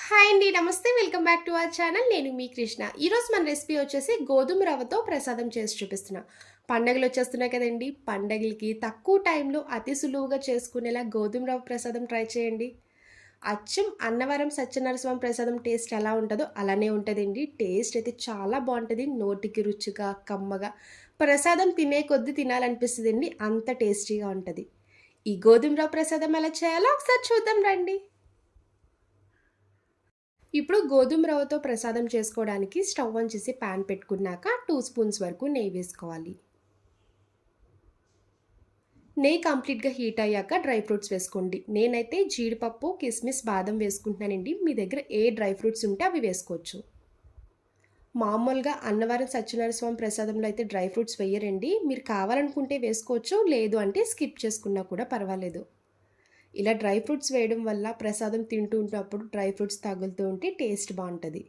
Hi అండి. నమస్తే. Welcome back to our channel. నేను మీ కృష్ణ. ఈరోజు మన రెసిపీ వచ్చేసి గోధుమ రవ్వతో ప్రసాదం చేసి చూపిస్తున్నా. పండగలు వచ్చేస్తున్నాయి కదండీ! పండగలకి తక్కువ టైంలో అతి సులువుగా చేసుకునేలా గోధుమ రవ్వ ప్రసాదం ట్రై చేయండి. అచ్చం అన్నవరం సత్యనారాయణ ప్రసాదం టేస్ట్ ఎలా ఉంటదో అలానే ఉంటదండి. టేస్ట్ అయితే చాలా బావుంటది. నోటికి రుచిగా, కమ్మగా ప్రసాదం తినే కొద్దీ తినాలనిపిస్తదండి. అంత టేస్టీగా ఉంటది. ఈ గోధుమ రవ్వ ప్రసాదం ఎలా చేయాలో ఒకసారి చూద్దాం రండి. ఇప్పుడు గోధుమ రవ్వతో ప్రసాదం చేసుకోవడానికి స్టవ్ ఆన్ చేసి ప్యాన్ పెట్టుకున్నాక 2 స్పూన్స్ వరకు నెయ్యి వేసుకోవాలి. నెయ్యి కంప్లీట్గా హీట్ అయ్యాక డ్రై ఫ్రూట్స్ వేసుకోండి. నేనైతే జీడిపప్పు, కిస్మిస్, బాదం వేసుకుంటున్నానండి. మీ దగ్గర ఏ డ్రై ఫ్రూట్స్ ఉంటే అవి వేసుకోవచ్చు. మామూలుగా అన్నవరం సత్యనారాయణ స్వామి ప్రసాదంలో అయితే డ్రై ఫ్రూట్స్ వేయరండి. మీరు కావాలనుకుంటే వేసుకోవచ్చు, లేదు అంటే స్కిప్ చేసుకున్నా కూడా పర్వాలేదు. ఇలా డ్రై ఫ్రూట్స్ వేయడం వల్ల ప్రసాదం తింటూ ఉన్నప్పుడు డ్రై ఫ్రూట్స్ తగులుతూ ఉంటే టేస్ట్ బాగుంటుంది.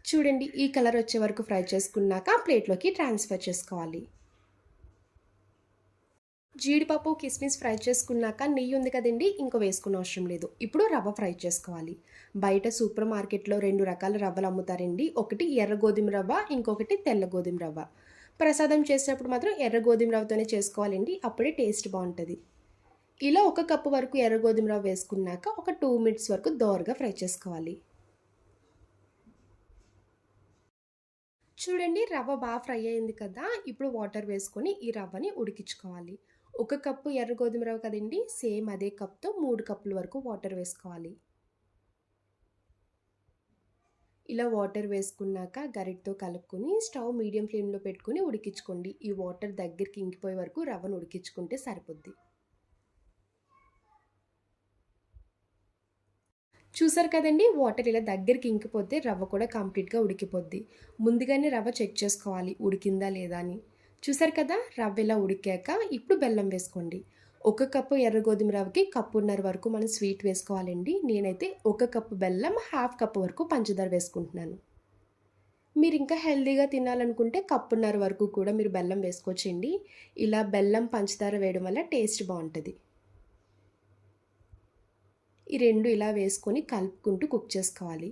చూడండి, ఈ కలర్ వచ్చే వరకు ఫ్రై చేసుకున్నాక ప్లేట్లోకి ట్రాన్స్ఫర్ చేసుకోవాలి. జీడిపప్పు, కిస్మిస్ ఫ్రై చేసుకున్నాక నెయ్యి ఉంది కదండి, ఇంకో వేసుకున్న అవసరం లేదు. ఇప్పుడు రవ్వ ఫ్రై చేసుకోవాలి. బయట సూపర్ మార్కెట్లో 2 రకాల రవ్వలు అమ్ముతారండి. ఒకటి ఎర్ర గోధుమ రవ్వ, ఇంకొకటి తెల్ల గోధుమ రవ్వ. ప్రసాదం చేసినప్పుడు మాత్రం ఎర్ర గోధుమ రవ్వతోనే చేసుకోవాలండి, అప్పుడే టేస్ట్ బాగుంటుంది. ఇలా 1 కప్పు వరకు ఎర్ర గోధుమ రవ్వ వేసుకున్నాక ఒక 2 మినిట్స్ వరకు దోరగా ఫ్రై చేసుకోవాలి. చూడండి, రవ్వ బాగా ఫ్రై అయింది కదా. ఇప్పుడు వాటర్ వేసుకొని ఈ రవ్వని ఉడికించుకోవాలి. 1 కప్పు ఎర్ర గోధుమ రవ్వ కదండి, సేమ్ అదే కప్తో 3 కప్పుల వరకు వాటర్ వేసుకోవాలి. ఇలా వాటర్ వేసుకున్నాక గరిటతో కలుపుకొని స్టవ్ మీడియం ఫ్లేమ్లో పెట్టుకొని ఉడికించుకోండి. ఈ వాటర్ దగ్గరికి ఇంకిపోయే వరకు రవ్వను ఉడికించుకుంటే సరిపోద్ది. చూసారు కదండి, వాటర్ ఇలా దగ్గరికి ఇంకిపోతే రవ్వ కూడా కంప్లీట్గా ఉడికిపోద్ది. ముందుగానే రవ్వ చెక్ చేసుకోవాలి ఉడికిందా లేదా అని. చూసారు కదా, రవ్వ ఇలా ఉడికాక ఇప్పుడు బెల్లం వేసుకోండి. 1 కప్పు ఎర్ర గోధుమ రవ్వకి కప్పున్నర వరకు మనం స్వీట్ వేసుకోవాలండి. నేనైతే 1 కప్పు బెల్లం, హాఫ్ కప్పు వరకు పంచదార వేసుకుంటున్నాను. మీరు ఇంకా హెల్తీగా తినాలనుకుంటే కప్పున్నర వరకు కూడా మీరు బెల్లం వేసుకోవచ్చండి. ఇలా బెల్లం, పంచదార వేయడం వల్ల టేస్ట్ బాగుంటుంది. ఈ 2 ఇలా వేసుకొని కలుపుకుంటూ కుక్ చేసుకోవాలి.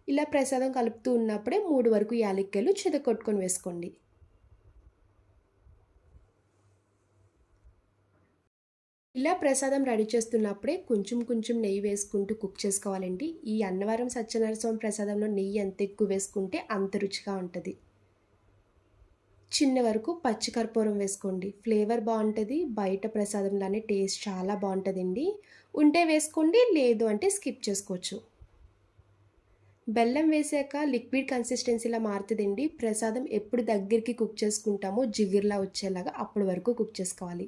ఇలా ప్రసాదం కలుపుతూ ఉన్నప్పుడే 3 వరకు యాలక్కాయలు చితకొట్టుకొని వేసుకోండి. ఇలా ప్రసాదం రెడీ చేస్తున్నప్పుడే కొంచెం కొంచెం నెయ్యి వేసుకుంటూ కుక్ చేసుకోవాలండి. ఈ అన్నవరం సత్యనారాయణ స్వామి ప్రసాదంలో నెయ్యి ఎంత ఎక్కువ వేసుకుంటే అంత రుచిగా ఉంటుంది. చిన్న వరకు పచ్చికర్పూరం వేసుకోండి, ఫ్లేవర్ బాగుంటుంది. బయట ప్రసాదంలానే టేస్ట్ చాలా బాగుంటుందండి. ఉంటే వేసుకోండి, లేదు అంటే స్కిప్ చేసుకోవచ్చు. బెల్లం వేసాక లిక్విడ్ కన్సిస్టెన్సీలా మారుతుందండి. ప్రసాదం ఎప్పుడు దగ్గరికి కుక్ చేసుకుంటామో జిగిర్లా వచ్చేలాగా అప్పటి వరకు కుక్ చేసుకోవాలి.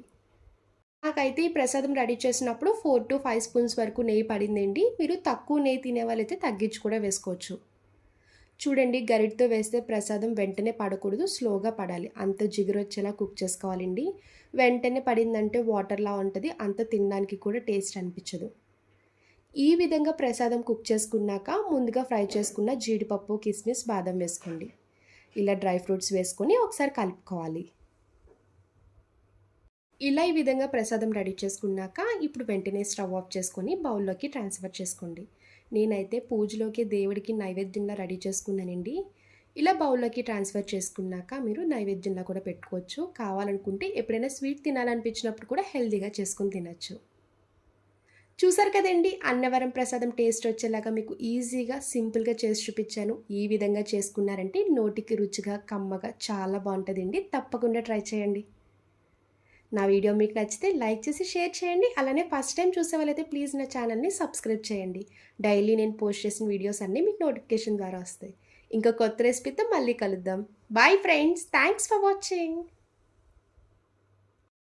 నాకైతే ఈ ప్రసాదం రెడీ చేసినప్పుడు 4 to 5 స్పూన్స్ వరకు నెయ్యి పడిందండి. మీరు తక్కువ నెయ్యి తినే వాళ్ళైతే తగ్గించి కూడా వేసుకోవచ్చు. చూడండి, గరిటతో వేస్తే ప్రసాదం వెంటనే పడకూడదు, స్లోగా పడాలి. అంత జిగురు వచ్చేలా కుక్ చేసుకోవాలండి. వెంటనే పడిందంటే వాటర్లా ఉంటుంది, అంత తినడానికి కూడా టేస్ట్ అనిపించదు. ఈ విధంగా ప్రసాదం కుక్ చేసుకున్నాక ముందుగా ఫ్రై చేసుకున్న జీడిపప్పు, కిస్మిస్, బాదం వేసుకోండి. ఇలా డ్రై ఫ్రూట్స్ వేసుకొని ఒకసారి కలుపుకోవాలి. ఇలా ఈ విధంగా ప్రసాదం రెడీ చేసుకున్నాక ఇప్పుడు వెంటనే స్టవ్ ఆఫ్ చేసుకొని బౌల్లోకి ట్రాన్స్ఫర్ చేసుకోండి. నేనైతే పూజలోకి దేవుడికి నైవేద్యంలా రెడీ చేసుకున్నానండి. ఇలా బౌల్లోకి ట్రాన్స్ఫర్ చేసుకున్నాక మీరు నైవేద్యంలా కూడా పెట్టుకోవచ్చు. కావాలనుకుంటే ఎప్పుడైనా స్వీట్ తినాలనిపించినప్పుడు కూడా హెల్తీగా చేసుకుని తినచ్చు. చూసారు కదండి, అన్నవరం ప్రసాదం టేస్ట్ వచ్చేలాగా మీకు ఈజీగా సింపుల్గా చేసి చూపించాను. ఈ విధంగా చేసుకున్నారంటే నోటికి రుచిగా, కమ్మగా చాలా బాగుంటుందండి. తప్పకుండా ట్రై చేయండి. నా వీడియో మీకు నచ్చితే లైక్ చేసి షేర్ చేయండి. అలానే ఫస్ట్ టైం చూసే వాళ్ళైతే ప్లీజ్ నా ఛానల్ని సబ్స్క్రైబ్ చేయండి. డైలీ నేను పోస్ట్ చేసిన వీడియోస్ అన్నీ మీకు నోటిఫికేషన్ ద్వారా వస్తాయి. ఇంకా కొత్త రెసిపీతో మళ్ళీ కలుద్దాం. Bye friends, thanks for watching.